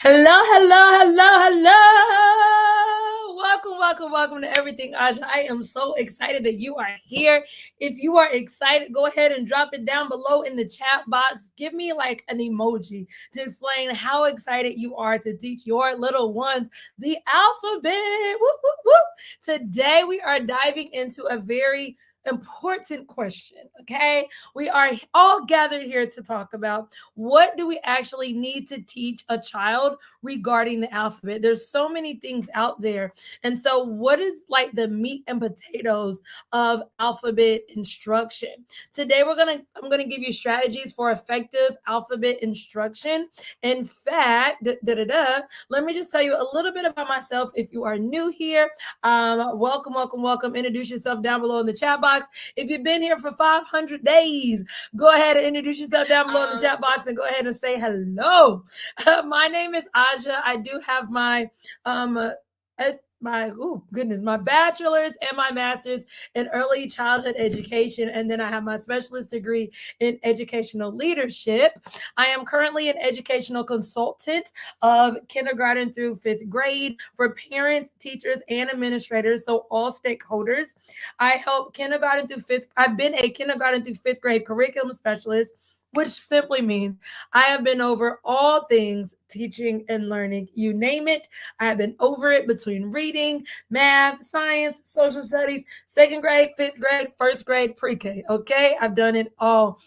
Hello, hello, hello, hello. Welcome to Everything Aja. I am so excited that you are here. If you are excited, go ahead and drop it down below in the chat box. Give me like an emoji to explain how excited you are to teach your little ones the alphabet. Whoop, whoop, whoop. Today we are diving into a very important question, okay? We are all gathered here to talk about what do we actually need to teach a child regarding the alphabet. There's so many things out there. And so what is like the meat and potatoes of alphabet instruction? Today I'm going to give you strategies for effective alphabet instruction. In fact, let me just tell you a little bit about myself if you are new here. Welcome. Introduce yourself down below in the chat box. If you've been here for 500 days, go ahead and introduce yourself down below in the chat box and go ahead and say hello. My name is Aja. I do have my my bachelor's and my master's in early childhood education, and then I have my specialist degree in educational leadership. I am currently an educational consultant of kindergarten through fifth grade for parents, teachers, and administrators, so all stakeholders. I help kindergarten through fifth. I've been a kindergarten through fifth grade curriculum specialist, which simply means I have been over all things teaching and learning. You name it, I have been over it between reading, math, science, social studies, second grade, fifth grade, first grade, pre-K. Okay, I've done it all.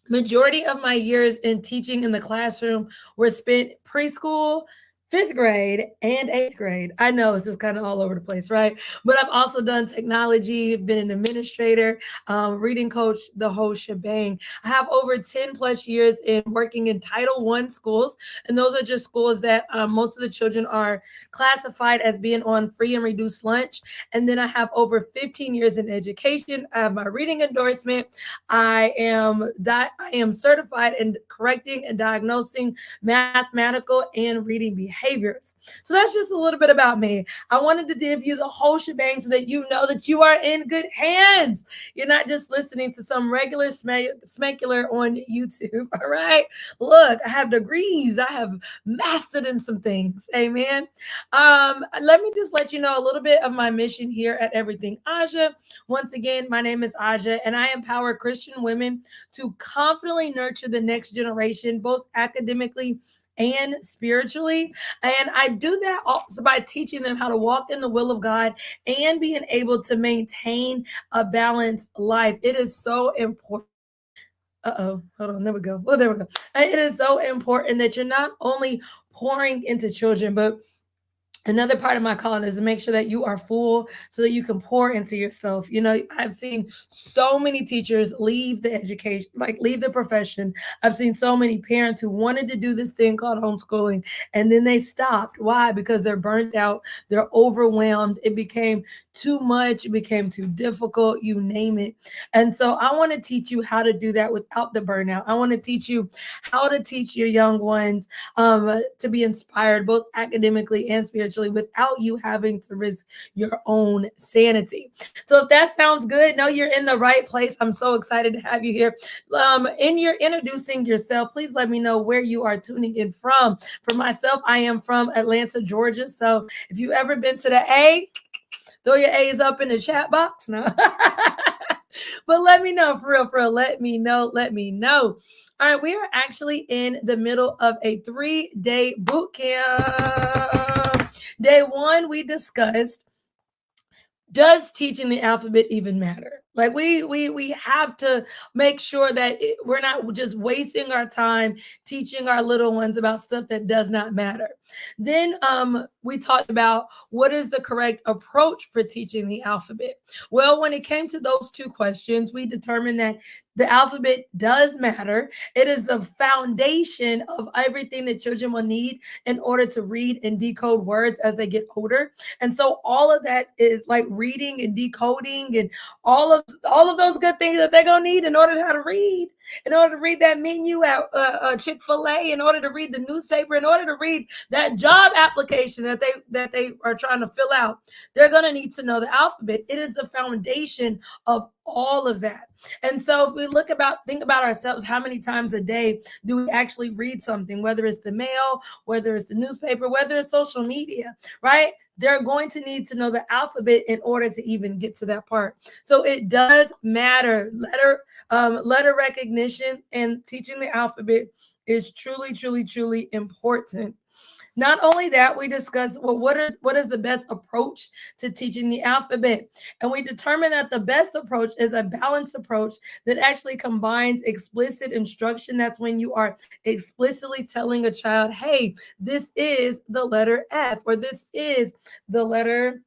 Majority of my years in teaching in the classroom were spent preschool, fifth grade, and eighth grade. I know it's just kind of all over the place, right? But I've also done technology, been an administrator, reading coach, the whole shebang. I have over 10 plus years in working in Title I schools, and those are just schools that most of the children are classified as being on free and reduced lunch. And then I have over 15 years in education. I have my reading endorsement. I am certified in correcting and diagnosing mathematical and reading behaviors. So that's just a little bit about me. I wanted to give you the whole shebang so that you know that you are in good hands. You're not just listening to some regular smecular on YouTube. All right. Look, I have degrees. I have mastered in some things. Amen. Let me just let you know a little bit of my mission here at Everything Aja. Once again, my name is Aja, and I empower Christian women to confidently nurture the next generation, both academically and spiritually. And I do that also by teaching them how to walk in the will of God and being able to maintain a balanced life. It is so important. Hold on. There we go. Well, there we go. It is so important that you're not only pouring into children, but another part of my calling is to make sure that you are full so that you can pour into yourself. You know, I've seen so many teachers leave the education, like leave the profession. I've seen so many parents who wanted to do this thing called homeschooling and then they stopped. Why? Because they're burnt out, they're overwhelmed. It became too much, it became too difficult, you name it. And so I want to teach you how to do that without the burnout. I want to teach you how to teach your young ones to be inspired both academically and spiritually without you having to risk your own sanity. So if that sounds good, know you're in the right place. I'm so excited to have you here. In your introducing yourself, please let me know where you are tuning in from. For myself, I am from Atlanta, Georgia. So if you've ever been to the A, throw your A's up in the chat box. No. But let me know, for real. Let me know. All right, we are actually in the middle of a 3-day boot camp. Day one, we discussed, does teaching the alphabet even matter? Like we have to make sure that we're not just wasting our time teaching our little ones about stuff that does not matter. Then we talked about what is the correct approach for teaching the alphabet. Well, when it came to those two questions, we determined that the alphabet does matter. It is the foundation of everything that children will need in order to read and decode words as they get older. And so all of that is like reading and decoding and all of those good things that they're gonna need in order to read, in order to read that menu at Chick-fil-A, in order to read the newspaper, in order to read that job application that they are trying to fill out. They're gonna need to know the alphabet. It is the foundation of all of that. And so if we think about ourselves, how many times a day do we actually read something, whether it's the mail, whether it's the newspaper, whether it's social media, right? They're going to need to know the alphabet in order to even get to that part. So it does matter. Letter recognition and teaching the alphabet is truly, truly, truly important. Not only that, we discuss, well, what is the best approach to teaching the alphabet? And we determine that the best approach is a balanced approach that actually combines explicit instruction. That's when you are explicitly telling a child, hey, this is the letter F, or this is the letter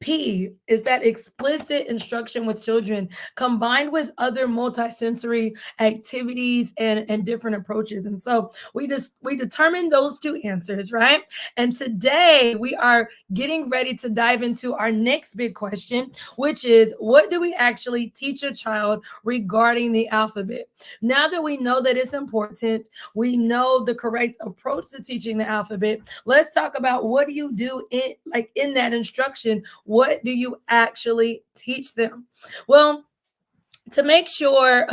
P, is that explicit instruction with children combined with other multisensory activities and different approaches. And so we determined those two answers, right? And today we are getting ready to dive into our next big question, which is, what do we actually teach a child regarding the alphabet? Now that we know that it's important, we know the correct approach to teaching the alphabet, let's talk about what do you do in that instruction. What do you actually teach them? Well, to make sure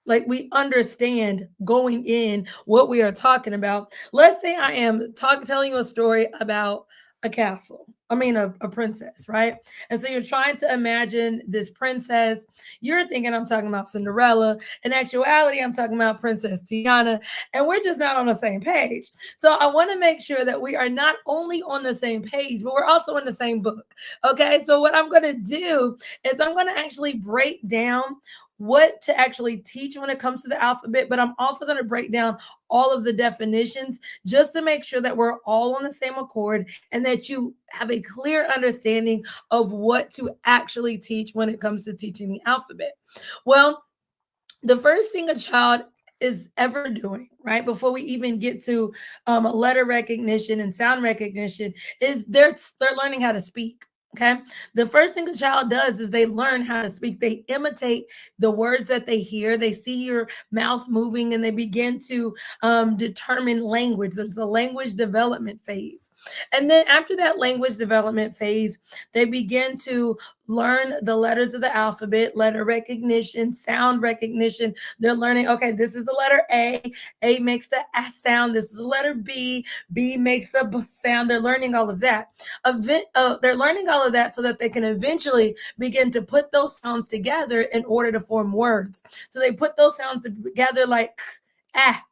like we understand going in what we are talking about, let's say I am telling you a story about a castle. I mean, a princess, right? And so you're trying to imagine this princess. You're thinking I'm talking about Cinderella. In actuality, I'm talking about Princess Tiana, and we're just not on the same page. So I want to make sure that we are not only on the same page, but we're also in the same book. Okay. So what I'm going to do is I'm going to actually break down what to actually teach when it comes to the alphabet, but I'm also going to break down all of the definitions just to make sure that we're all on the same accord and that you have a clear understanding of what to actually teach when it comes to teaching the alphabet. Well, the first thing a child is ever doing, right, before we even get to letter recognition and sound recognition, is they're learning how to speak. Okay. The first thing a child does is they learn how to speak. They imitate the words that they hear. They see your mouth moving and they begin to determine language. There's a language development phase. And then after that language development phase, they begin to learn the letters of the alphabet, letter recognition, sound recognition. They're learning, okay, this is the letter A. A makes the S sound. This is the letter B. B makes the B sound. They're learning all of that. They're learning all of that so that they can eventually begin to put those sounds together in order to form words. So they put those sounds together like ah,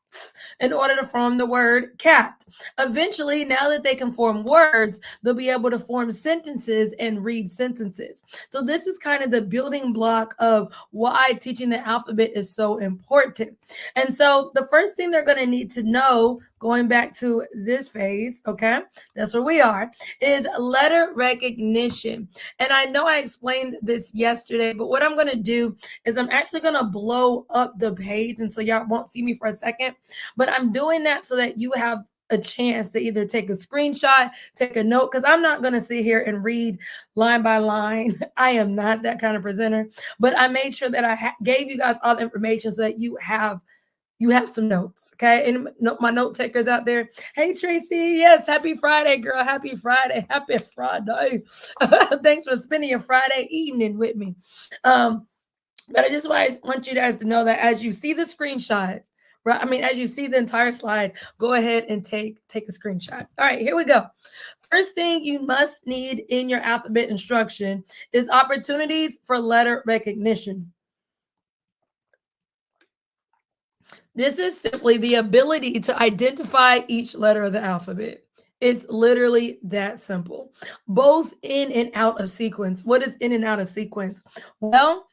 in order to form the word cat. Eventually, now that they can form words, they'll be able to form sentences and read sentences. So this is kind of the building block of why teaching the alphabet is so important. And so the first thing they're going to need to know, going back to this phase, okay, that's where we are, is letter recognition. And I know I explained this yesterday, but what I'm going to do is I'm actually going to blow up the page. And so y'all won't see me for a second, but I'm doing that so that you have a chance to either take a screenshot, take a note, because I'm not going to sit here and read line by line. I am not that kind of presenter, but I made sure that I gave you guys all the information so that you have some notes. Okay. And my note takers out there. Hey, Tracy. Yes. Happy Friday, girl. Happy Friday. Happy Friday. Thanks for spending your Friday evening with me. But I just want you guys to know that as you see the screenshot, right? I mean, as you see the entire slide, go ahead and take a screenshot. All right, here we go. First thing you must need in your alphabet instruction is opportunities for letter recognition. This is simply the ability to identify each letter of the alphabet. It's literally that simple, both in and out of sequence. What is in and out of sequence? Well,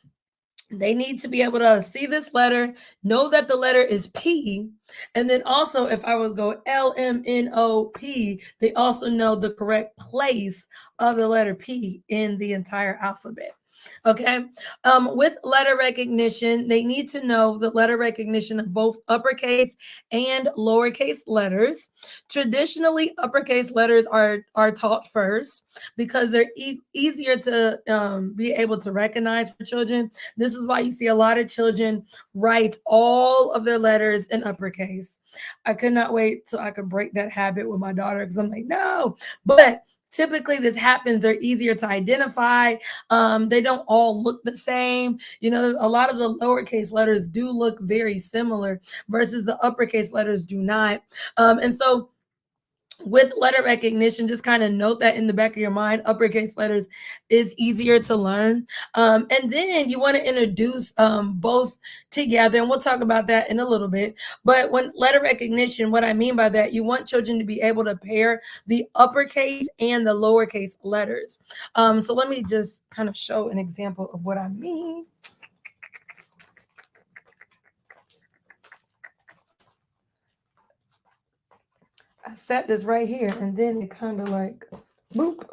they need to be able to see this letter, know that the letter is P, and then also if I was go LMNOP, they also know the correct place of the letter P in the entire alphabet. Okay. With letter recognition, they need to know the letter recognition of both uppercase and lowercase letters. Traditionally, uppercase letters are taught first because they're easier to be able to recognize for children. This is why you see a lot of children write all of their letters in uppercase. I could not wait till I could break that habit with my daughter because I'm like, no. But typically this happens, they're easier to identify. They don't all look the same. You know, a lot of the lowercase letters do look very similar versus the uppercase letters do not. And so with letter recognition, just kind of note that in the back of your mind, uppercase letters is easier to learn. And then you want to introduce both together, and we'll talk about that in a little bit. But when letter recognition, what I mean by that, you want children to be able to pair the uppercase and the lowercase letters. So let me just kind of show an example of what I mean. I set this right here, and then it kind of like, boop,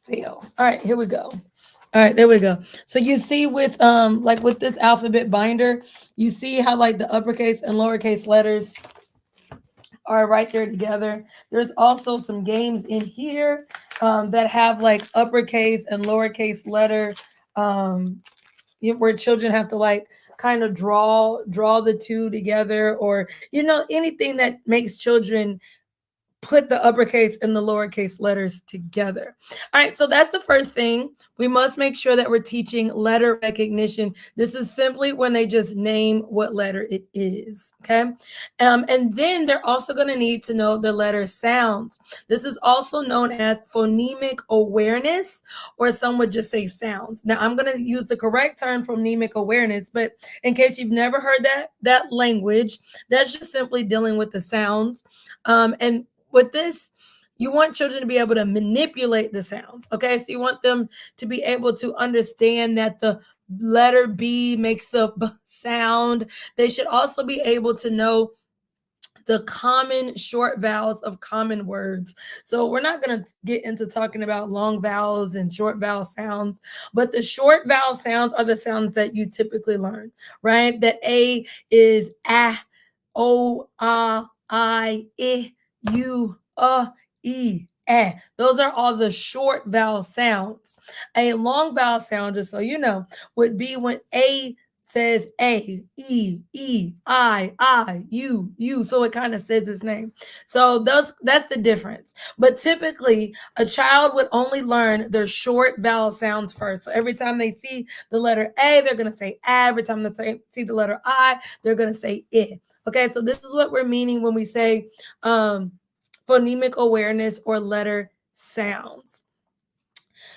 fail. All right, here we go. All right, there we go. So you see with like with this alphabet binder, you see how like the uppercase and lowercase letters are right there together. There's also some games in here that have like uppercase and lowercase letter where children have to like kind of draw the two together, or you know, anything that makes children put the uppercase and the lowercase letters together. All right, so that's the first thing. We must make sure that we're teaching letter recognition. This is simply when they just name what letter it is, okay? And then they're also going to need to know the letter sounds. This is also known as phonemic awareness, or some would just say sounds. Now, I'm going to use the correct term, phonemic awareness, but in case you've never heard that language, that's just simply dealing with the sounds. And with this, you want children to be able to manipulate the sounds. Okay, so you want them to be able to understand that the letter B makes the B sound. They should also be able to know the common short vowels of common words. So we're not going to get into talking about long vowels and short vowel sounds, but the short vowel sounds are the sounds that you typically learn, right? That A is ah, O, ah, I, U, E, eh. Those are all the short vowel sounds. A long vowel sound, just so you know, would be when A says A, E, I, U. So it kind of says its name. So that's the difference. But typically, a child would only learn their short vowel sounds first. So every time they see the letter A, they're going to say A. Every time they see the letter I, they're going to say I. Okay, so this is what we're meaning when we say phonemic awareness or letter sounds.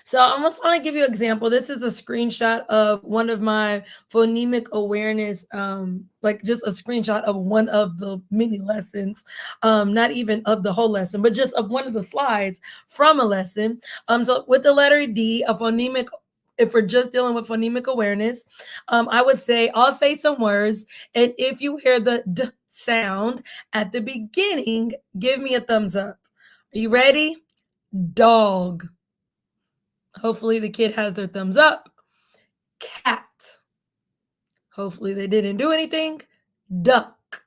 So I almost want to give you an example. This is a screenshot of one of my phonemic awareness, like just a screenshot of one of the mini lessons, not even of the whole lesson, but just of one of the slides from a lesson. So with the letter D, a phonemic, if we're just dealing with phonemic awareness, I would say, I'll say some words, and if you hear the D sound at the beginning, give me a thumbs up. Are you ready? Dog. Hopefully the kid has their thumbs up. Cat. Hopefully they didn't do anything. Duck.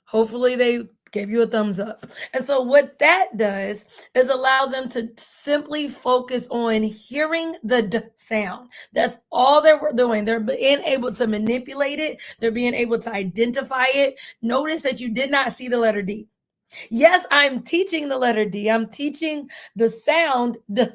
Hopefully they gave you a thumbs up. And so what that does is allow them to simply focus on hearing the D sound. That's all they're doing. They're being able to manipulate it. They're being able to identify it. Notice that you did not see the letter D. Yes, I'm teaching the letter D. I'm teaching the sound D,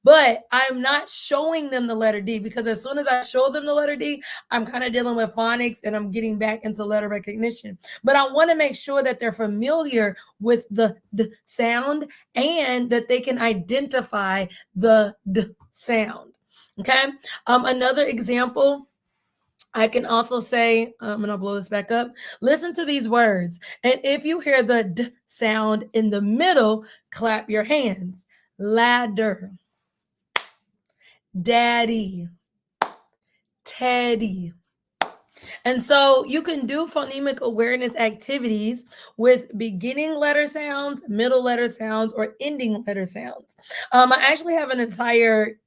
but I'm not showing them the letter D, because as soon as I show them the letter D, I'm kind of dealing with phonics and I'm getting back into letter recognition. But I want to make sure that they're familiar with the D sound and that they can identify the D sound. Okay. Another example, I can also say, and I'll blow this back up. Listen to these words. And if you hear the D sound in the middle, clap your hands. Ladder. Daddy. Teddy. And so you can do phonemic awareness activities with beginning letter sounds, middle letter sounds, or ending letter sounds. I actually have an entire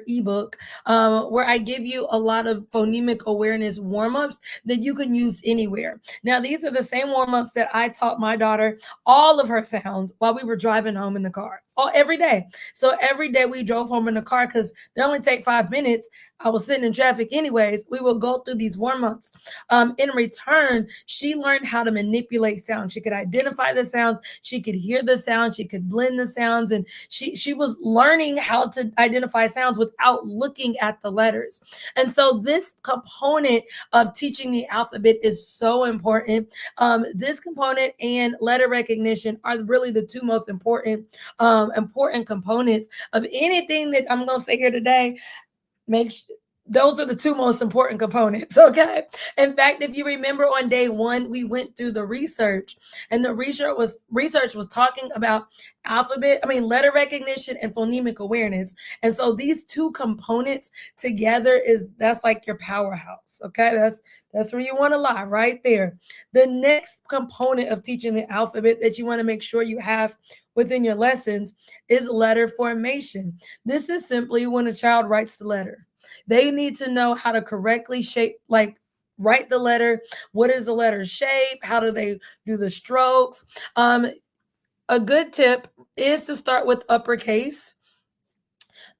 ebook where I give you a lot of phonemic awareness warm-ups that you can use anywhere. Now, these are the same warm-ups that I taught my daughter all of her sounds while we were driving home in the car. all every day. So every day we drove home in the car because they only take 5 minutes. I was sitting in traffic anyways. We will go through these warm-ups. In return, she learned how to manipulate sound. She could identify the sounds, she could hear the sounds, she could blend the sounds, and she was learning how to identify sounds without looking at the letters. And so this component of teaching the alphabet is so important. This component and letter recognition are really the two most important components of anything that I'm going to say here today. Make those are the two most important components. Okay. In fact, if you remember on day one, we went through the research, and the research was talking about letter recognition and phonemic awareness. And so these two components together that's like your powerhouse. Okay. That's where you want to lie, right there. The next component of teaching the alphabet that you want to make sure you have within your lessons is letter formation. This is simply when a child writes the letter. They need to know how to correctly write the letter. What is the letter shape? How do they do the strokes? A good tip is to start with uppercase.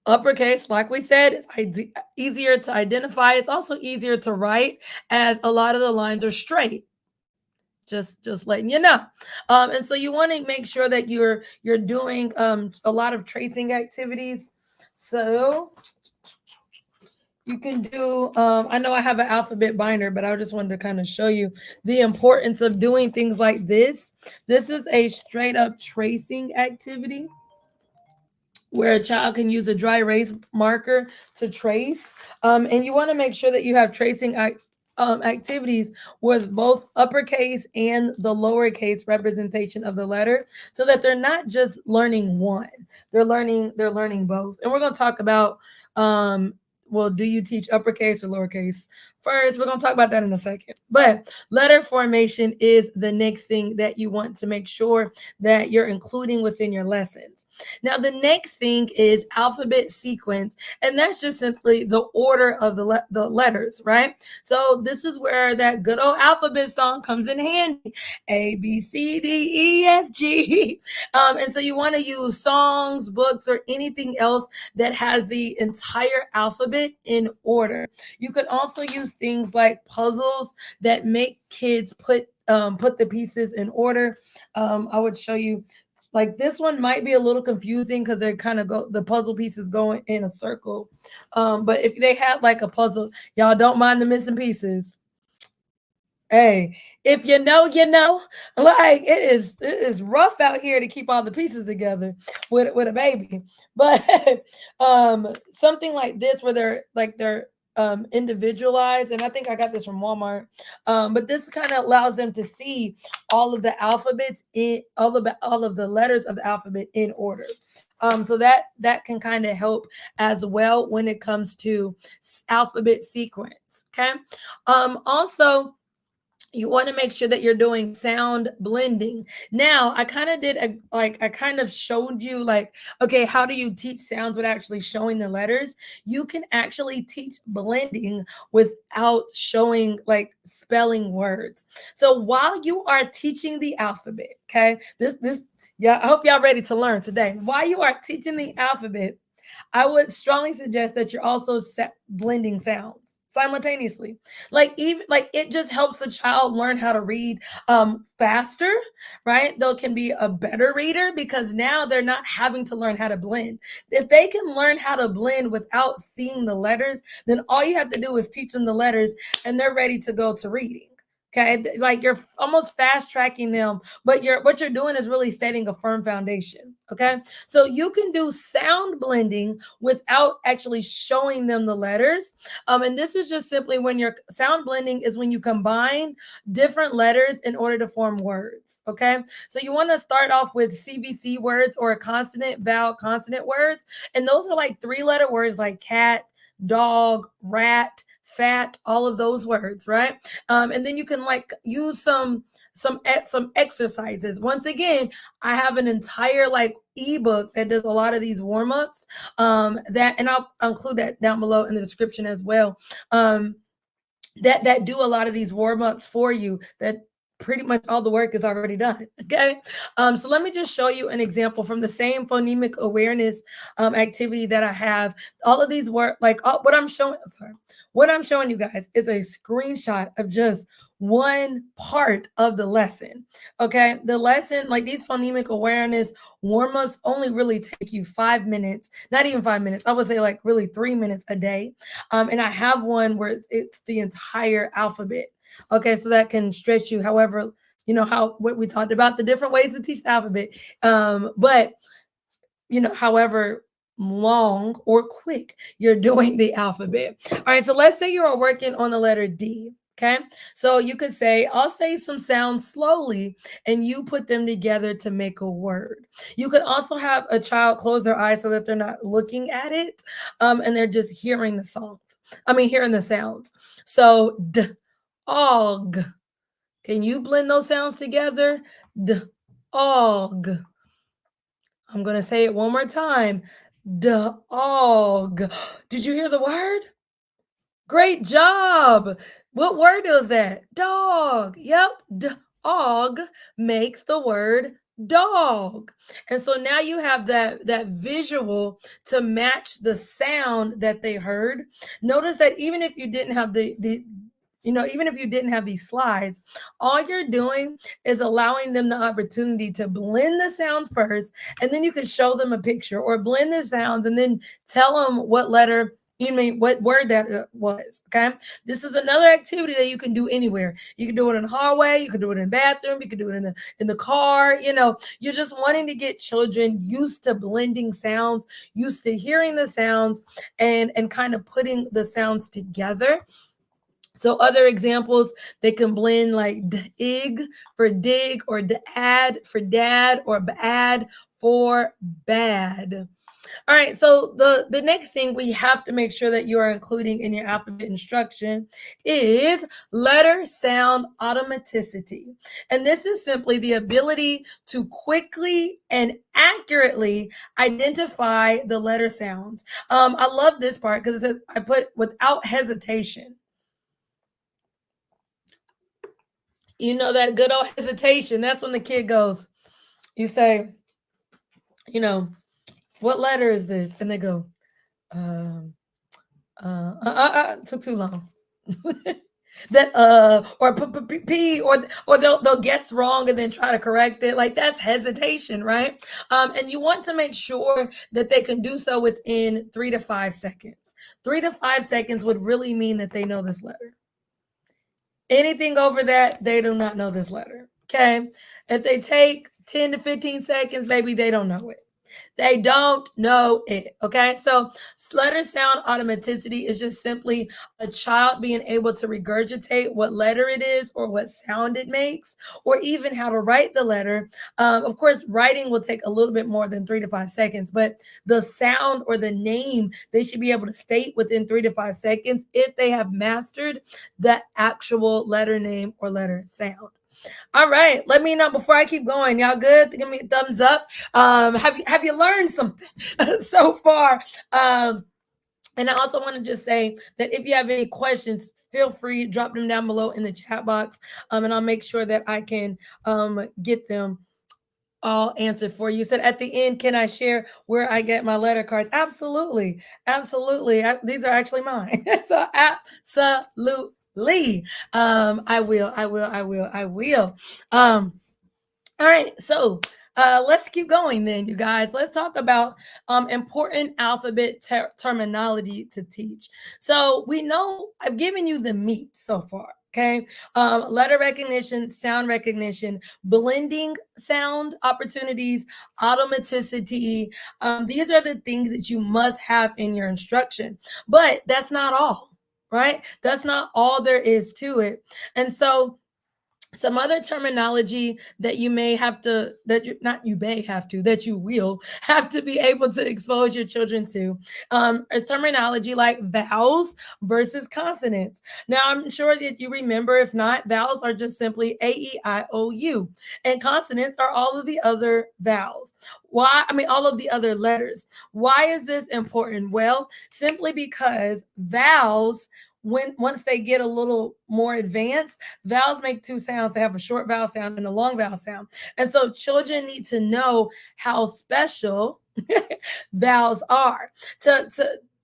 Uppercase, like we said, is easier to identify. It's also easier to write, as a lot of the lines are straight. Just letting you know. And so you want to make sure that you're doing a lot of tracing activities. So you can do, I know I have an alphabet binder, but I just wanted to kind of show you the importance of doing things like this. This is a straight up tracing activity where a child can use a dry erase marker to trace. And you want to make sure that you have tracing activities with both uppercase and the lowercase representation of the letter, so that they're not just learning one, they're learning both. And we're going to talk about well, do you teach uppercase or lowercase first? We're going to talk about that in a second. But letter formation is the next thing that you want to make sure that you're including within your lessons. Now, the next thing is alphabet sequence, and that's just simply the order of the letters, right? So this is where that good old alphabet song comes in handy. A, B, C, D, E, F, G. And so you want to use songs, books, or anything else that has the entire alphabet in order. You can also use things like puzzles that make kids put the pieces in order. I would show you. Like this one might be a little confusing because they're kind of the puzzle pieces going in a circle. But if they had like a puzzle, y'all don't mind the missing pieces. Hey, if you know, you know. Like it is rough out here to keep all the pieces together with a baby. But something like this where they're individualized, and I think I got this from Walmart. But this kind of allows them to see all of the alphabets in all of the letters of the alphabet in order. So that can kind of help as well when it comes to alphabet sequence. Okay. Also, you want to make sure that you're doing sound blending. Now, I kind of did I kind of showed you like, okay, how do you teach sounds without actually showing the letters? You can actually teach blending without showing like spelling words. So while you are teaching the alphabet, okay, yeah, I hope y'all ready to learn today. While you are teaching the alphabet, I would strongly suggest that you're also blending sounds simultaneously. Like even like it just helps the child learn how to read faster, right? They can be a better reader because now they're not having to learn how to blend. If they can learn how to blend without seeing the letters, then all you have to do is teach them the letters and they're ready to go to reading. Okay, like you're almost fast tracking them, but what you're doing is really setting a firm foundation. Okay, so you can do sound blending without actually showing them the letters. And this is just simply when your sound blending is when you combine different letters in order to form words. Okay, so you want to start off with CVC words or consonant, vowel, consonant words, and those are like 3-letter words like cat, dog, rat, fat, all of those words, right? And then you can like use some exercises. Once again, I have an entire like ebook that does a lot of these warm-ups. And I'll include that down below in the description as well. That do a lot of these warm-ups for you that pretty much all the work is already done. Okay. So let me just show you an example from the same phonemic awareness activity that I have. All of these work, like what I'm showing, sorry, what I'm showing you guys is a screenshot of just one part of the lesson. Okay. The lesson, like these phonemic awareness warm-ups only really take you 5 minutes, not even 5 minutes. I would say like really 3 minutes a day. And I have one where it's the entire alphabet. Okay, so that can stretch you however, how what we talked about the different ways to teach the alphabet. But however long or quick you're doing the alphabet. All right, so let's say you're working on the letter D. Okay, so you could say, I'll say some sounds slowly and you put them together to make a word. You could also have a child close their eyes so that they're not looking at it and they're just hearing the songs. Hearing the sounds. So og. Can you blend those sounds together? Og. I'm going to say it one more time. Dog. Did you hear the word? Great job. What word is that? Dog. Yep. Dog makes the word dog. And so now you have that visual to match the sound that they heard. Notice that even if you didn't have even if you didn't have these slides, all you're doing is allowing them the opportunity to blend the sounds first, and then you can show them a picture or blend the sounds and then tell them what letter, what word that was. Okay. This is another activity that you can do anywhere. You can do it in the hallway. You can do it in the bathroom. You can do it in the car. You're just wanting to get children used to blending sounds, used to hearing the sounds and kind of putting the sounds together. So other examples, they can blend like dig for dig or add for dad or bad for bad. All right, so the next thing we have to make sure that you are including in your alphabet instruction is letter sound automaticity. And this is simply the ability to quickly and accurately identify the letter sounds. I love this part because it says I put without hesitation. That good old hesitation. That's when the kid goes, you say, what letter is this? And they go, took too long. That or p or they'll guess wrong and then try to correct it. Like that's hesitation, right? And you want to make sure that they can do so within 3 to 5 seconds. 3 to 5 seconds would really mean that they know this letter. Anything over that, they do not know this letter. Okay. If they take 10 to 15 seconds, maybe they don't know it. They don't know it. Okay. So letter sound automaticity is just simply a child being able to regurgitate what letter it is or what sound it makes, or even how to write the letter. Of course, writing will take a little bit more than 3 to 5 seconds, but the sound or the name they should be able to state within 3 to 5 seconds if they have mastered the actual letter name or letter sound. All right, let me know before I keep going. Y'all good? Give me a thumbs up. Have you learned something so far? And I also want to just say that if you have any questions, feel free, drop them down below in the chat box, and I'll make sure that I can get them all answered for you. Said at the end, can I share where I get my letter cards? Absolutely, absolutely. These are actually mine. So absolutely, I will. All right, so let's keep going then, you guys. Let's talk about important alphabet terminology to teach. So we know I've given you the meat so far. Okay, letter recognition, sound recognition, blending sound opportunities, automaticity. These are the things that you must have in your instruction. But that's not all, right? That's not all there is to it. And so some other terminology that you may have to, that you will have to be able to expose your children to is terminology like vowels versus consonants. Now, I'm sure that you remember, if not, vowels are just simply A, E, I, O, U, and consonants are all of the other vowels. All of the other letters. Why is this important? Well, simply because vowels once they get a little more advanced, vowels make two sounds. They have a short vowel sound and a long vowel sound. And so children need to know how special vowels are. To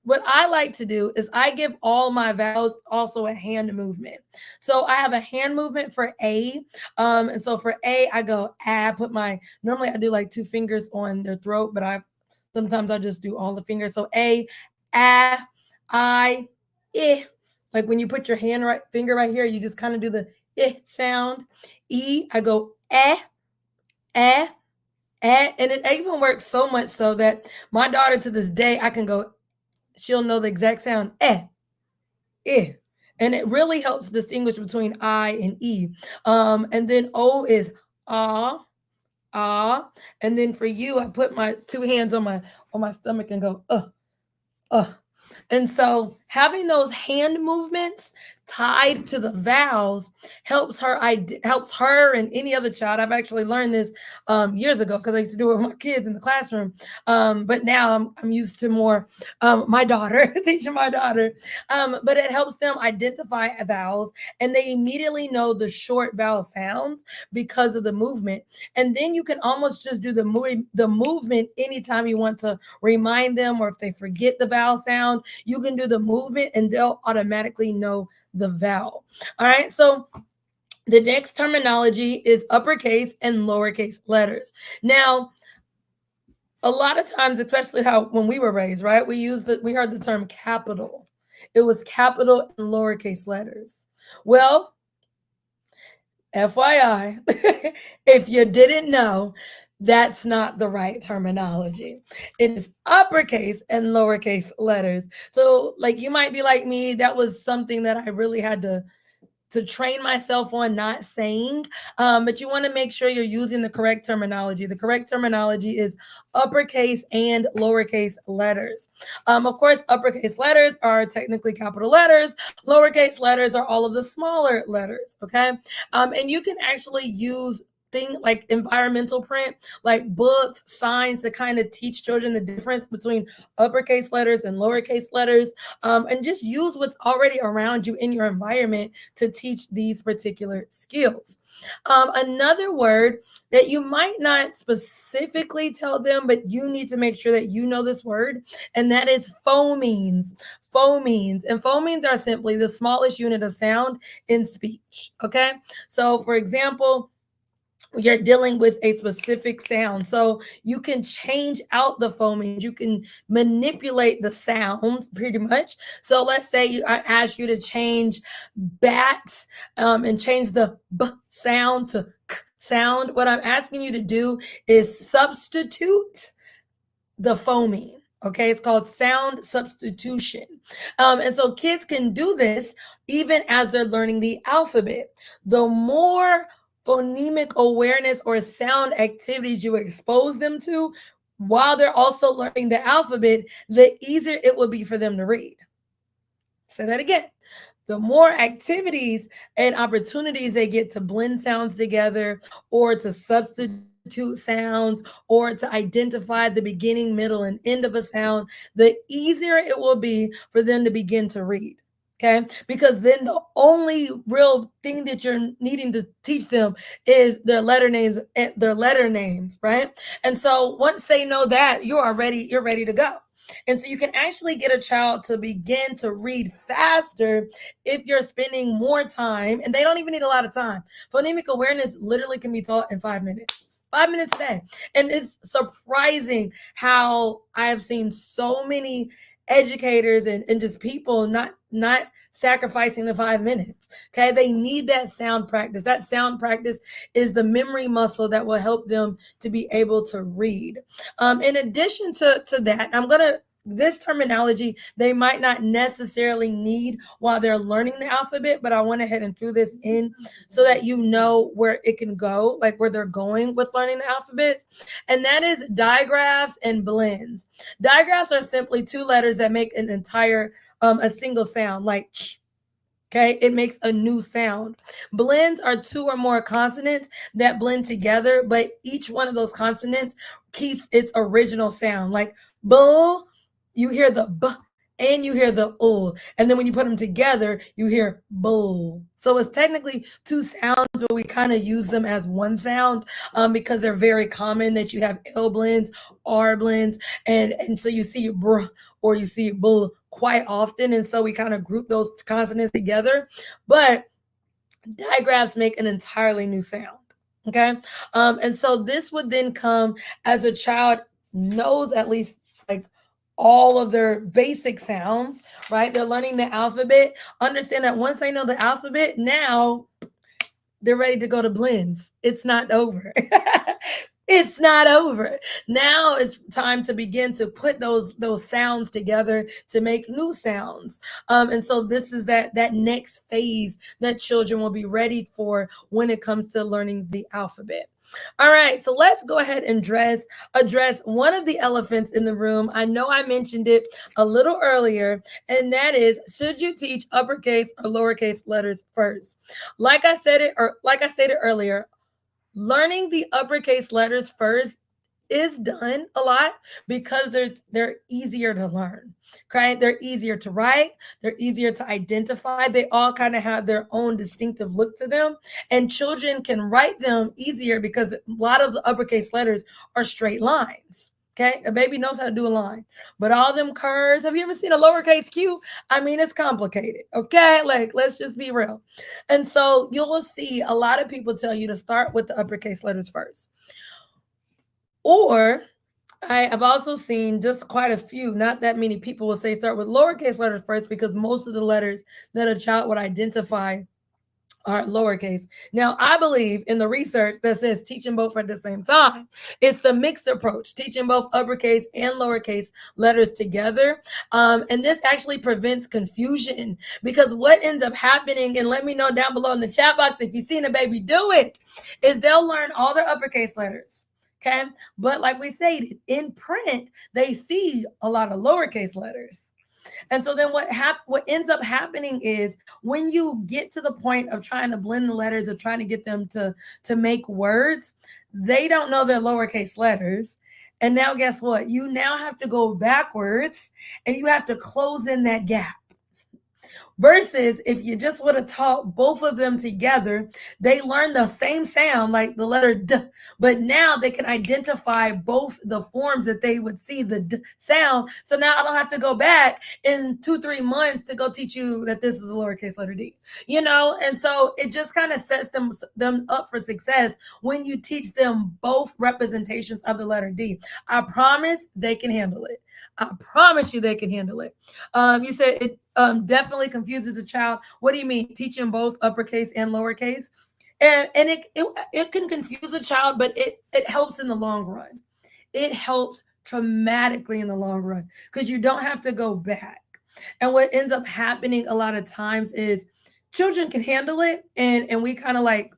what I like to do is I give all my vowels also a hand movement. So I have a hand movement for A. And so for A, I go ah, normally I do like two fingers on their throat, but sometimes I just do all the fingers. So A, ah, I, eh. Like when you put your finger right here, you just kind of do the eh sound. E, I go eh, eh, eh. And it even works so much so that my daughter to this day, I can go, she'll know the exact sound eh, eh. And it really helps distinguish between I and E. And then O is ah, ah. And then for you, I put my two hands on my stomach and go, uh. And so having those hand movements tied to the vowels helps her and any other child. I've actually learned this years ago because I used to do it with my kids in the classroom. But now I'm used to more my daughter, teaching my daughter. But it helps them identify vowels, and they immediately know the short vowel sounds because of the movement. And then you can almost just do the movement anytime you want to remind them, or if they forget the vowel sound, you can do the movement and they'll automatically know the vowel. All right. So the next terminology is uppercase and lowercase letters. Now, a lot of times, especially when we were raised, right, we heard the term capital. It was capital and lowercase letters. Well, FYI, if you didn't know, that's not the right terminology. It is uppercase and lowercase letters. So, like, you might be like me, that was something that I really had to train myself on not saying. But you want to make sure you're using the correct terminology. The correct terminology is uppercase and lowercase letters. Of course, uppercase letters are technically capital letters. Lowercase letters are all of the smaller letters, okay? And you can actually use things like environmental print, like books, signs, to kind of teach children the difference between uppercase letters and lowercase letters, and just use what's already around you in your environment to teach these particular skills. Another word that you might not specifically tell them, but you need to make sure that you know this word, and that is phonemes. Phonemes. And phonemes are simply the smallest unit of sound in speech. Okay. So, for example, you're dealing with a specific sound. So you can change out the phonemes. You can manipulate the sounds pretty much. So let's say I ask you to change bat and change the b sound to k sound. What I'm asking you to do is substitute the phoneme. Okay, it's called sound substitution. And so kids can do this even as they're learning the alphabet. The more phonemic awareness or sound activities you expose them to while they're also learning the alphabet, the easier it will be for them to read. Say that again. The more activities and opportunities they get to blend sounds together or to substitute sounds or to identify the beginning, middle, and end of a sound, the easier it will be for them to begin to read. Okay, because then the only real thing that you're needing to teach them is their letter names, right? And so once they know that, you're ready to go. And so you can actually get a child to begin to read faster if you're spending more time, and they don't even need a lot of time. Phonemic awareness literally can be taught in 5 minutes. 5 minutes a day. And it's surprising how I have seen so many educators and just people not sacrificing the 5 minutes. Okay, they need that sound practice. That sound practice is the memory muscle that will help them to be able to read. In addition to that, this terminology they might not necessarily need while they're learning the alphabet, but I went ahead and threw this in so that you know where it can go, like where they're going with learning the alphabets. And that is digraphs and blends. Digraphs are simply two letters that make an entire a single sound, like ch. Okay, it makes a new sound. Blends are two or more consonants that blend together, but each one of those consonants keeps its original sound. Like bull, you hear the b and you hear the and then when you put them together, you hear bull. So it's technically two sounds, but we kind of use them as one sound because they're very common that you have L blends, R blends, and so you see br or you see bull quite often, and so we kind of group those consonants together. But digraphs make an entirely new sound. Okay. And so this would then come as a child knows at least like all of their basic sounds, right? They're learning the alphabet. Understand that once they know the alphabet, now they're ready to go to blends. It's not over. It's not over. Now it's time to begin to put those sounds together to make new sounds. And so this is that next phase that children will be ready for when it comes to learning the alphabet. All right, so let's go ahead and address one of the elephants in the room. I know I mentioned it a little earlier, and that is, should you teach uppercase or lowercase letters first? Like I stated earlier, learning the uppercase letters first is done a lot because they're easier to learn. Okay, they're easier to write, they're easier to identify. They all kind of have their own distinctive look to them, and children can write them easier because a lot of the uppercase letters are straight lines. Okay, a baby knows how to do a line, but all them curves. Have you ever seen a lowercase q? I mean, it's complicated. Okay, like let's just be real. And so you'll see a lot of people tell you to start with the uppercase letters first. Or I have also seen just quite a few, not that many people will say start with lowercase letters first because most of the letters that a child would identify are lowercase. Now, I believe in the research that says teaching both at the same time. It's the mixed approach, teaching both uppercase and lowercase letters together. And this actually prevents confusion because what ends up happening, and let me know down below in the chat box if you've seen a baby do it, is they'll learn all their uppercase letters. Okay. But like we stated, in print, they see a lot of lowercase letters. And so then what ends up happening is when you get to the point of trying to blend the letters or trying to get them to make words, they don't know their lowercase letters. And now guess what? You now have to go backwards and you have to close in that gap. Versus if you just would have taught both of them together, they learn the same sound, like the letter D, but now they can identify both the forms that they would see the D sound. So now I don't have to go back in 2-3 months to go teach you that this is a lowercase letter D, and so it just kind of sets them up for success when you teach them both representations of the letter D. I promise they can handle it. I promise you they can handle it. You said it definitely confuses a child. What do you mean? Teaching both uppercase and lowercase? And it can confuse a child, but it helps in the long run. It helps dramatically in the long run because you don't have to go back. And what ends up happening a lot of times is children can handle it, and we kind of like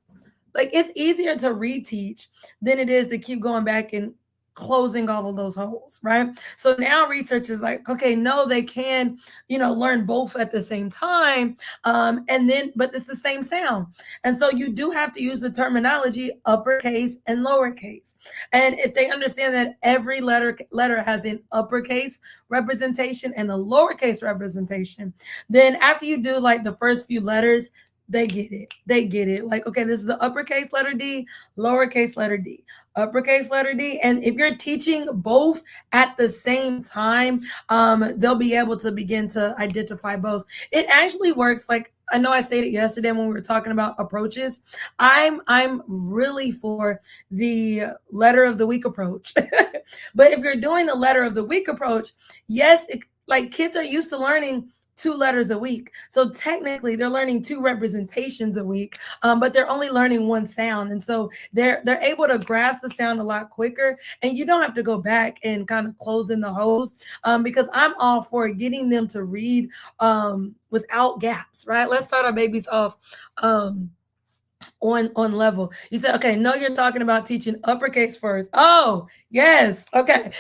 it's easier to reteach than it is to keep going back and closing all of those holes, right? So now research is like, okay, no, they can, learn both at the same time. But it's the same sound. And so you do have to use the terminology uppercase and lowercase. And if they understand that every letter has an uppercase representation and a lowercase representation, then after you do like the first few letters, they get it. They get it. Like, okay, this is the uppercase letter D, lowercase letter D, uppercase letter D. And if you're teaching both at the same time, they'll be able to begin to identify both. It actually works. Like I know I stated yesterday when we were talking about approaches, I'm really for the letter of the week approach. But if you're doing the letter of the week approach, yes, like kids are used to learning 2 letters a week. So technically they're learning 2 representations a week, but they're only learning 1 sound. And so they're able to grasp the sound a lot quicker. And you don't have to go back and kind of close in the holes because I'm all for getting them to read without gaps, right? Let's start our babies off on level. You said, okay, no, you're talking about teaching uppercase first. Oh, yes. Okay.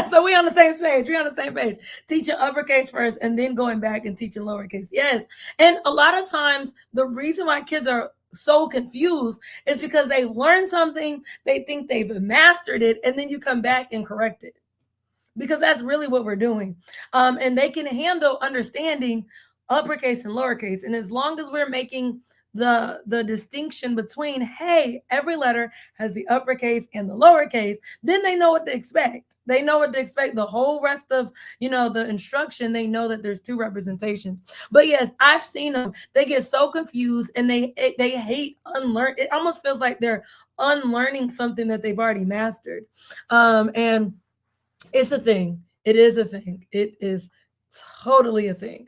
So we on the same page. We're on the same page. Teaching uppercase first and then going back and teaching lowercase. Yes. And a lot of times the reason why kids are so confused is because they learn something, they think they've mastered it, and then you come back and correct it. because that's really what we're doing. And they can handle understanding uppercase and lowercase. And as long as we're making the distinction between, hey, every letter has the uppercase and the lowercase, then they know what to expect. They know what to expect. The whole rest of, the instruction, they know that there's two representations. But yes, I've seen them. They get so confused and they hate unlearn. It almost feels like they're unlearning something that they've already mastered. And it's a thing. It is a thing. It is totally a thing.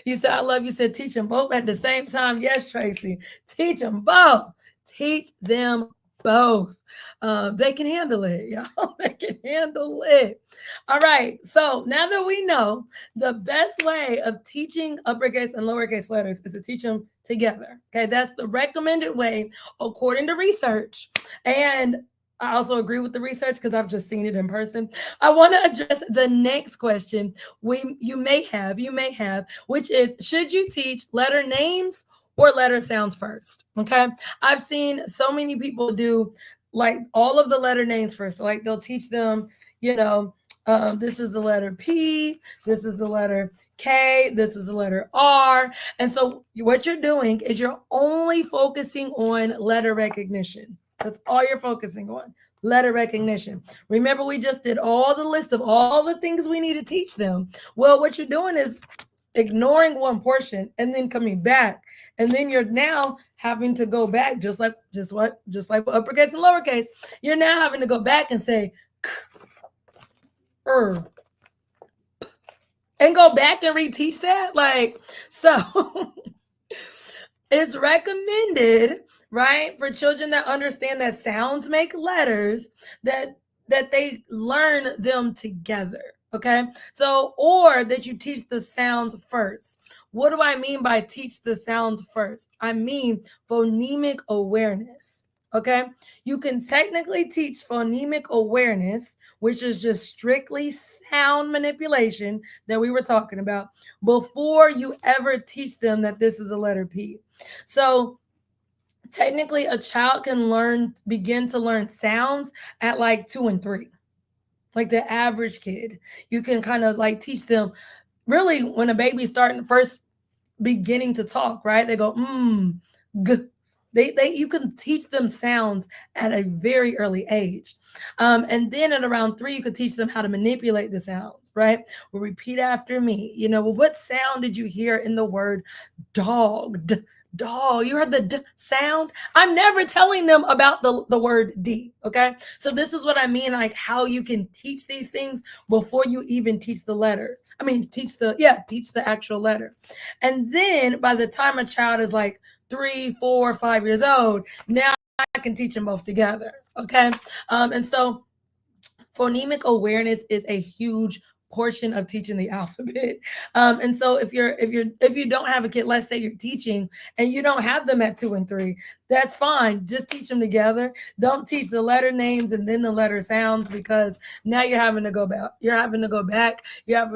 You said, I love you. Said, teach them both at the same time. Yes, Tracy. Teach them both. Teach them both. They can handle it, y'all. They can handle it. All right. So now that we know the best way of teaching uppercase and lowercase letters is to teach them together. Okay. That's the recommended way according to research. And I also agree with the research because I've just seen it in person. I want to address the next question you may have, which is, should you teach letter names or letter sounds first? Okay. I've seen so many people do like all of the letter names first. So like they'll teach them, this is the letter P, this is the letter K, this is the letter R. And so what you're doing is you're only focusing on letter recognition. That's all you're focusing on, letter recognition. Remember, we just did all the list of all the things we need to teach them. Well, what you're doing is ignoring one portion and then coming back. And then you're now having to go back, just like uppercase and lowercase. You're now having to go back and say, and go back and reteach that. So it's recommended, right, for children that understand that sounds make letters, that they learn them together. Okay. So, or that you teach the sounds first. What do I mean by teach the sounds first? I mean phonemic awareness. Okay. You can technically teach phonemic awareness, which is just strictly sound manipulation that we were talking about, before you ever teach them that this is a letter P. So technically, a child can begin to learn sounds at like 2 and 3, like the average kid. You can kind of like teach them really when a baby's starting first beginning to talk, right? They go, g. You can teach them sounds at a very early age. And then at around 3, you could teach them how to manipulate the sounds, right? Well, repeat after me. Well, what sound did you hear in the word dog? Dog. You heard the d sound? I'm never telling them about the word D. Okay. So this is what I mean, like how you can teach these things before you even teach the letter. I mean, teach the actual letter. And then by the time a child is like 3, 4, 5 years old, now I can teach them both together. Okay. And so phonemic awareness is a huge portion of teaching the alphabet. And so if you don't have a kid, let's say you're teaching and you don't have them at 2 and 3, that's fine. Just teach them together. Don't teach the letter names and then the letter sounds, because now you're having to go back. You're having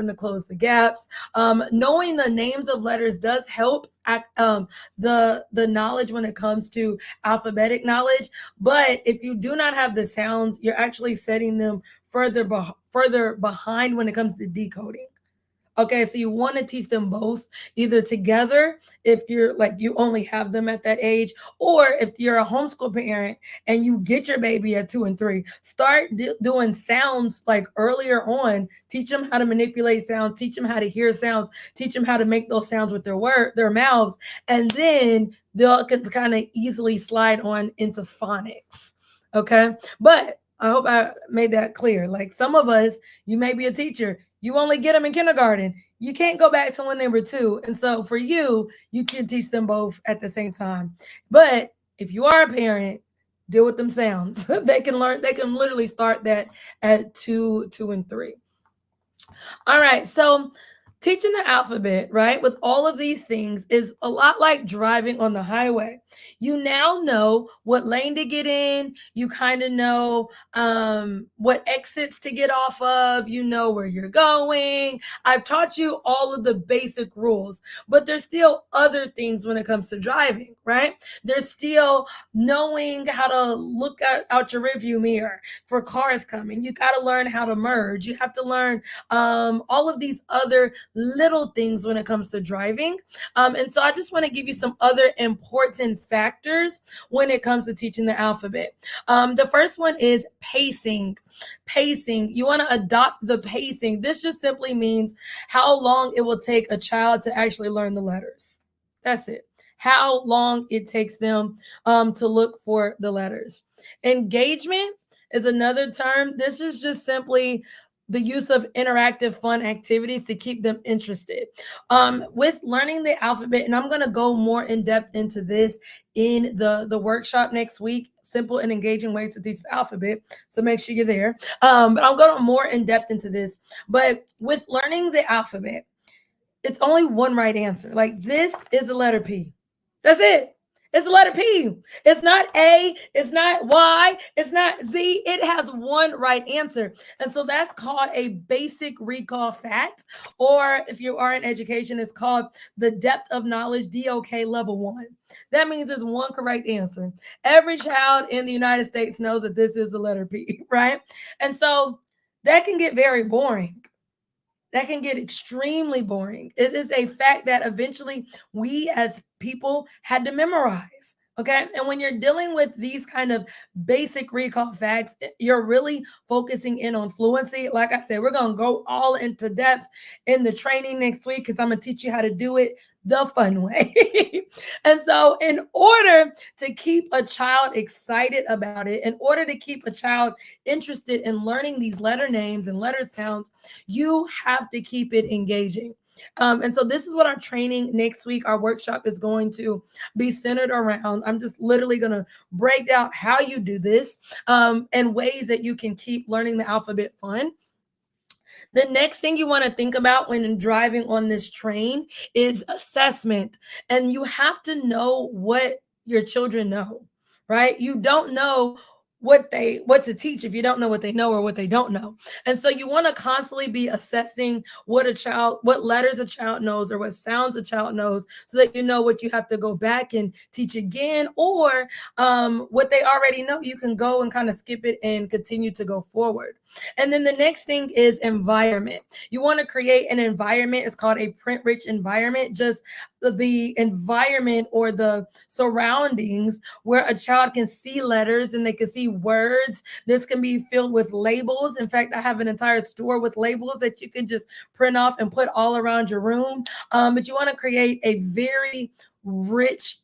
to close the gaps. Knowing the names of letters does help the knowledge when it comes to alphabetic knowledge. But if you do not have the sounds, you're actually setting them further behind when it comes to decoding. Okay, so you want to teach them both either together if you're like you only have them at that age, or if you're a homeschool parent and you get your baby at 2 and 3, start doing sounds like earlier on. Teach them how to manipulate sounds, teach them how to hear sounds, teach them how to make those sounds with their mouths, and then they'll kind of easily slide on into phonics. Okay, but I hope I made that clear. Like some of us, you may be a teacher, you only get them in kindergarten. You can't go back to when they were 2. And so for you can teach them both at the same time. But if you are a parent, deal with them sounds. They can literally start that at 2 and 3. All right. So Teaching the alphabet, right, with all of these things is a lot like driving on the highway. You now know what lane to get in. You kind of know what exits to get off of. You know where you're going. I've taught you all of the basic rules, but there's still other things when it comes to driving, right? There's still knowing how to look out your rearview mirror for cars coming. You got to learn how to merge. You have to learn all of these other little things when it comes to driving. And so I just want to give you some other important factors when it comes to teaching the alphabet. The first one is pacing. Pacing. You want to adopt the pacing. This just simply means how long it will take a child to actually learn the letters. That's it. How long it takes them to look for the letters. Engagement is another term. This is just simply the use of interactive fun activities to keep them interested with learning the alphabet. And I'm going to go more in depth into this in the workshop next week, simple and engaging ways to teach the alphabet. So make sure you're there. But I'll go more in depth into this. But with learning the alphabet, it's only one right answer. Like, this is the letter P. That's it. It's the letter P. It's not A, it's not Y, it's not Z. It has one right answer. And so that's called a basic recall fact. Or if you are in education, it's called the depth of knowledge, DOK level 1. That means there's one correct answer. Every child in the United States knows that this is the letter P, right? And so that can get very boring. That can get extremely boring. It is a fact that eventually we as people had to memorize. Okay. And when you're dealing with these kind of basic recall facts, you're really focusing in on fluency. Like I said, we're going to go all into depth in the training next week because I'm going to teach you how to do it the fun way. And so, in order to keep a child excited about it, in order to keep a child interested in learning these letter names and letter sounds, you have to keep it engaging. And so this is what our training next week, our workshop is going to be centered around. I'm just literally going to break down how you do this and ways that you can keep learning the alphabet fun. The next thing you want to think about when driving on this train is assessment. And you have to know what your children know, right? You don't know what to teach if you don't know what they know or what they don't know. And so you want to constantly be assessing what letters a child knows or what sounds a child knows, so that you know what you have to go back and teach again, or what they already know, you can go and kind of skip it and continue to go forward. And then the next thing is environment. You want to create an environment. It's called a print rich environment. Just the environment or the surroundings where a child can see letters and they can see words. This can be filled with labels. In fact, I have an entire store with labels that you can just print off and put all around your room. But you want to create a very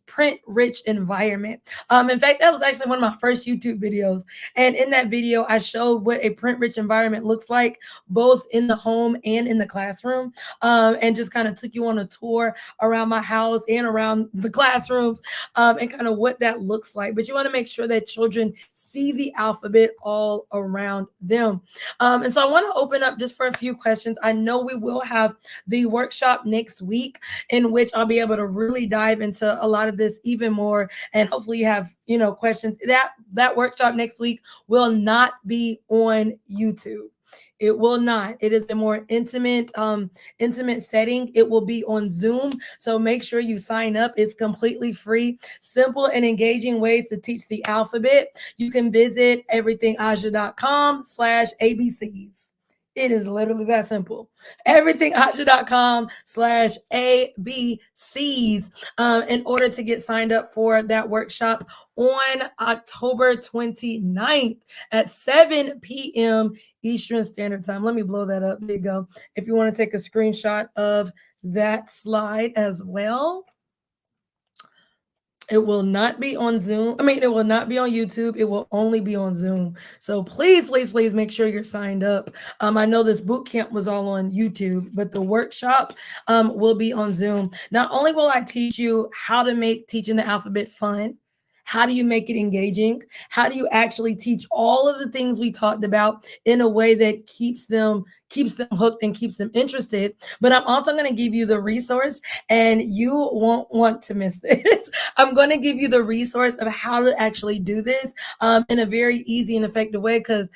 print rich environment. In fact, that was actually one of my first YouTube videos. And in that video, I showed what a print rich environment looks like, both in the home and in the classroom, and just kind of took you on a tour around my house and around the classrooms, and kind of what that looks like. But you want to make sure that children see the alphabet all around them. And so I want to open up just for a few questions. I know we will have the workshop next week in which I'll be able to really dive into a lot of this even more, and hopefully you have questions. That workshop next week will not be on YouTube. It will not. It is a more intimate setting. It will be on Zoom. So make sure you sign up. It's completely free. Simple and engaging ways to teach the alphabet. You can visit everythingaja.com/ABCs. It is literally that simple. Everythingaja.com/ABCs in order to get signed up for that workshop on October 29th at 7 p.m. Eastern Standard Time. Let me blow that up. There you go. If you want to take a screenshot of that slide as well. It will not be on Zoom. It will not be on YouTube. It will only be on Zoom. So please, please, please make sure you're signed up. I know this boot camp was all on YouTube, but the workshop will be on Zoom. Not only will I teach you how to make teaching the alphabet fun, How do you make it engaging? How do you actually teach all of the things we talked about in a way that keeps them hooked and keeps them interested? But I'm also going to give you the resource, and you won't want to miss this. I'm going to give you the resource of how to actually do this in a very easy and effective way, because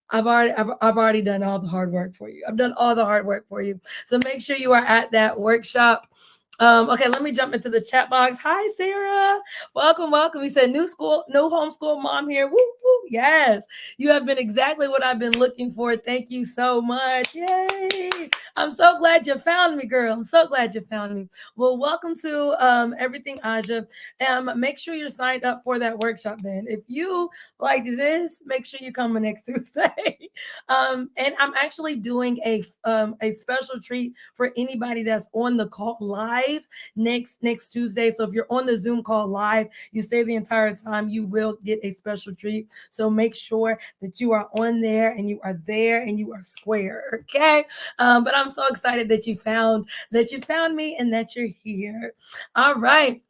I've already done all the hard work for you. I've done all the hard work for you. So make sure you are at that workshop. Okay, let me jump into the chat box. Hi, Sarah. Welcome, welcome. He said, new school, no homeschool mom here. Woo, woo. Yes, you have been exactly what I've been looking for. Thank you so much. Yay. I'm so glad you found me, girl. I'm so glad you found me. Well, welcome to Everything Aja. Make sure you're signed up for that workshop then. If you like this, make sure you come next Tuesday. And I'm actually doing a special treat for anybody that's on the call live next Tuesday. So if you're on the Zoom call live, you stay the entire time, you will get a special treat. So make sure that you are on there and you are there and you are square. Okay. But I'm so excited that you found me and that you're here. All right.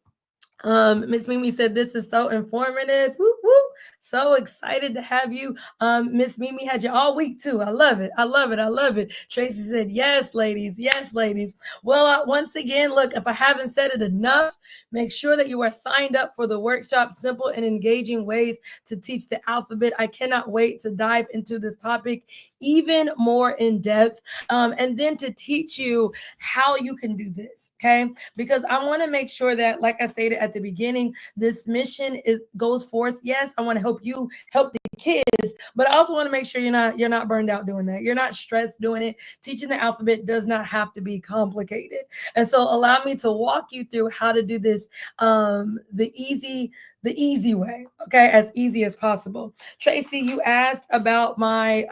Miss Mimi said this is so informative. Woo, woo. So excited to have you. Miss Mimi had you all week too. I love it. I love it. I love it. Tracy said, yes, ladies. Yes, ladies. Well, once again, look, if I haven't said it enough, make sure that you are signed up for the workshop, Simple and Engaging Ways to Teach the Alphabet. I cannot wait to dive into this topic even more in depth, and then to teach you how you can do this. Okay. Because I want to make sure that, like I stated at the beginning, this mission goes forth. Yes, I want to help you help the kids, but I also want to make sure you're not burned out doing that. You're not stressed doing it. Teaching the alphabet does not have to be complicated. And so allow me to walk you through how to do this the easy way, okay, as easy as possible. Tracy, you asked about my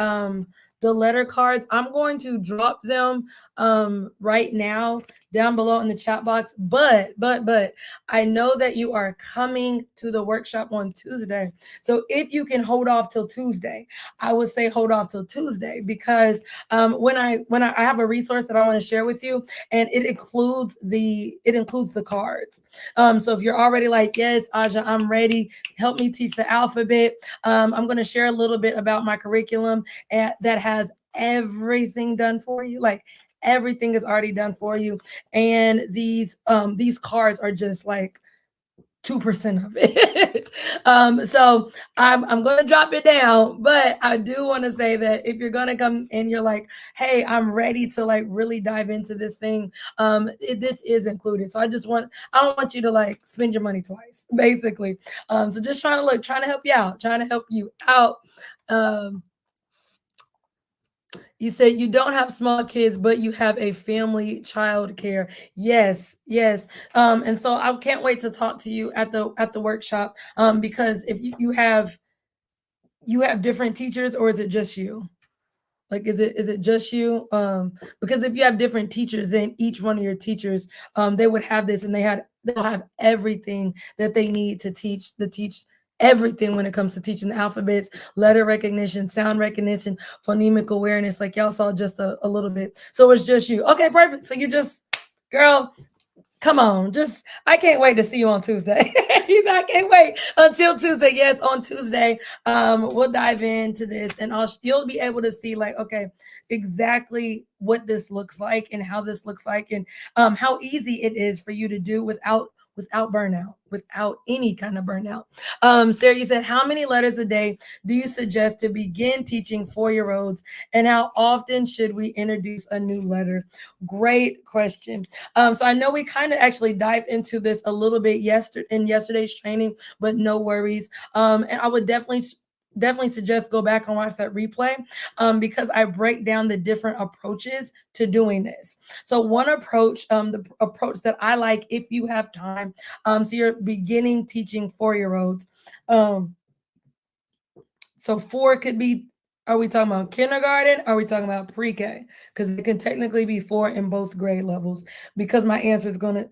the letter cards. I'm going to drop them right now down below in the chat box. But I know that you are coming to the workshop on Tuesday. So if you can hold off till Tuesday, I would say hold off till Tuesday, because when I have a resource that I want to share with you, and it includes the cards. So if you're already like, yes, Aja, I'm ready, help me teach the alphabet. I'm going to share a little bit about my curriculum that has everything done for you. Like, everything is already done for you, and these cards are just like 2% of it. So I'm gonna drop it down, but I do want to say that if you're gonna come and you're like, hey, I'm ready to like really dive into this thing, this is included. So I don't want you to like spend your money twice, basically. So just trying to help you out, trying to help you out. Um, you said you don't have small kids, but you have a family child care. Yes, yes. And so I can't wait to talk to you at the workshop. Because if you have different teachers, or is it just you? Like, is it just you? Because if you have different teachers, then each one of your teachers, they would have this, and they'll have everything that they need to teach everything when it comes to teaching the alphabets, letter recognition, sound recognition, phonemic awareness. Like, y'all saw just a little bit. So it's just you. Okay, perfect. So you just, girl, come on, just I can't wait to see you on Tuesday. I can't wait until Tuesday. Yes, on Tuesday, we'll dive into this, and you'll be able to see, like, okay, exactly what this looks like and how this looks like, and how easy it is for you to do without burnout, without any kind of burnout. Sarah, you said, how many letters a day do you suggest to begin teaching 4-year-olds, and how often should we introduce a new letter? Great question. So I know we kind of actually dived into this a little bit in yesterday's training, but no worries. And I would definitely suggest go back and watch that replay, because I break down the different approaches to doing this. So one approach, the approach that I like, if you have time, so you're beginning teaching 4-year-olds. So 4 could be Are we talking about kindergarten? Are we talking about pre-K? Because it can technically be 4 in both grade levels. Because my answer is going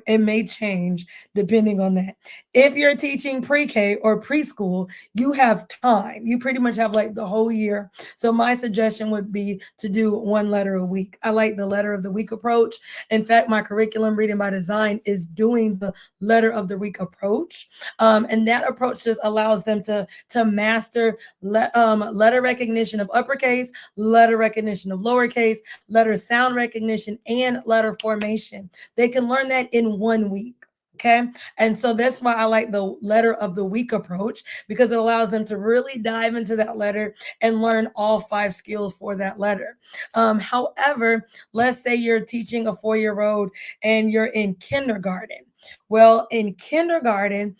it may change depending on that. If you're teaching pre-K or preschool, you have time. You pretty much have like the whole year. So my suggestion would be to do one letter a week. I like the letter of the week approach. In fact, my curriculum reading by design is doing the letter of the week approach. And that approach just allows them to master letter recognition of uppercase, letter recognition of lowercase, letter sound recognition, and letter formation. They can learn that in 1 week. Okay. And so that's why I like the letter of the week approach, because it allows them to really dive into that letter and learn all 5 skills for that letter. However, let's say you're teaching a 4-year-old and you're in kindergarten. Well, in kindergarten,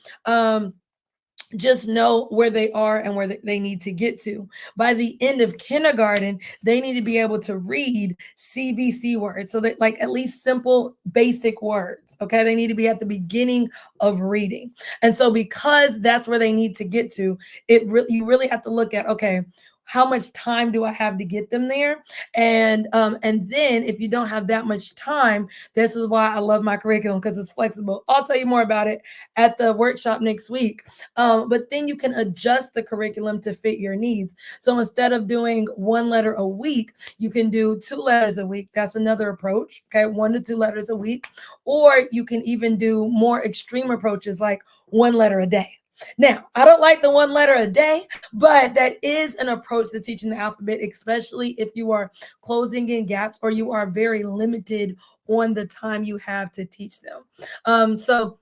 just know where they are and where they need to get to. By the end of kindergarten, they need to be able to read CVC words. So that, like, at least simple basic words. Okay. They need to be at the beginning of reading. And so because that's where they need to get to, you really have to look at, okay, how much time do I have to get them there? And then if you don't have that much time, this is why I love my curriculum, because it's flexible. I'll tell you more about it at the workshop next week. But then you can adjust the curriculum to fit your needs. So instead of doing 1 letter a week, you can do 2 letters a week. That's another approach. Okay, 1 to 2 letters a week. Or you can even do more extreme approaches like 1 letter a day. Now, I don't like the 1 letter a day, but that is an approach to teaching the alphabet, especially if you are closing in gaps or you are very limited on the time you have to teach them. So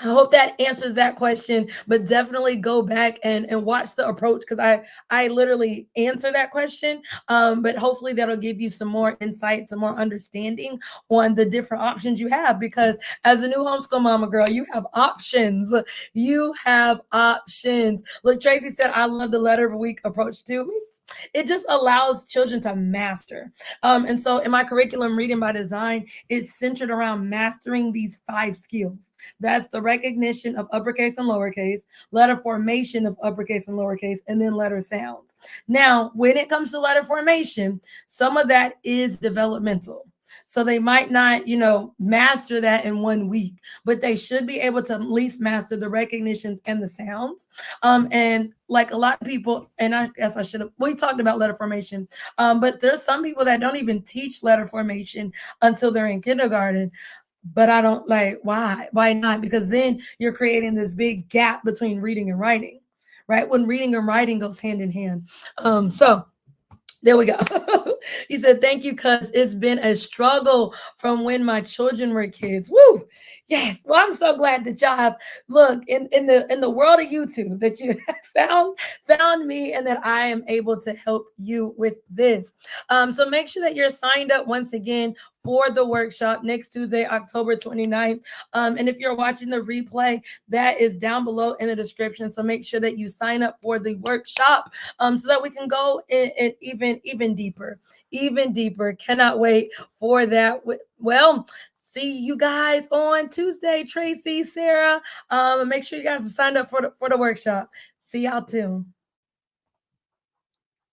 I hope that answers that question, but definitely go back and watch the approach, because I literally answer that question. But hopefully that'll give you some more insight, some more understanding on the different options you have. Because as a new homeschool mama girl, you have options. You have options. Look, Tracy said, I love the letter of a week approach too. It just allows children to master. And so in my curriculum, reading by design, it's centered around mastering these 5 skills. That's the recognition of uppercase and lowercase, letter formation of uppercase and lowercase, and then letter sounds. Now, when it comes to letter formation, some of that is developmental. So they might not, master that in 1 week, but they should be able to at least master the recognitions and the sounds. And like a lot of people, and I guess I should have, we talked about letter formation, but there's some people that don't even teach letter formation until they're in kindergarten. But I don't like, why not? Because then you're creating this big gap between reading and writing, right? When reading and writing goes hand in hand. So there we go. He said, thank you, because it's been a struggle from when my children were kids. Woo! Yes. Well, I'm so glad that y'all have look in the world of YouTube, that you found me, and that I am able to help you with this. So make sure that you're signed up once again for the workshop next Tuesday, October 29th. And if you're watching the replay, that is down below in the description. So make sure that you sign up for the workshop, so that we can go in even deeper, even deeper. Cannot wait for that. Well, see you guys on Tuesday, Tracy, Sarah. Make sure you guys are signed up for the workshop. See y'all too.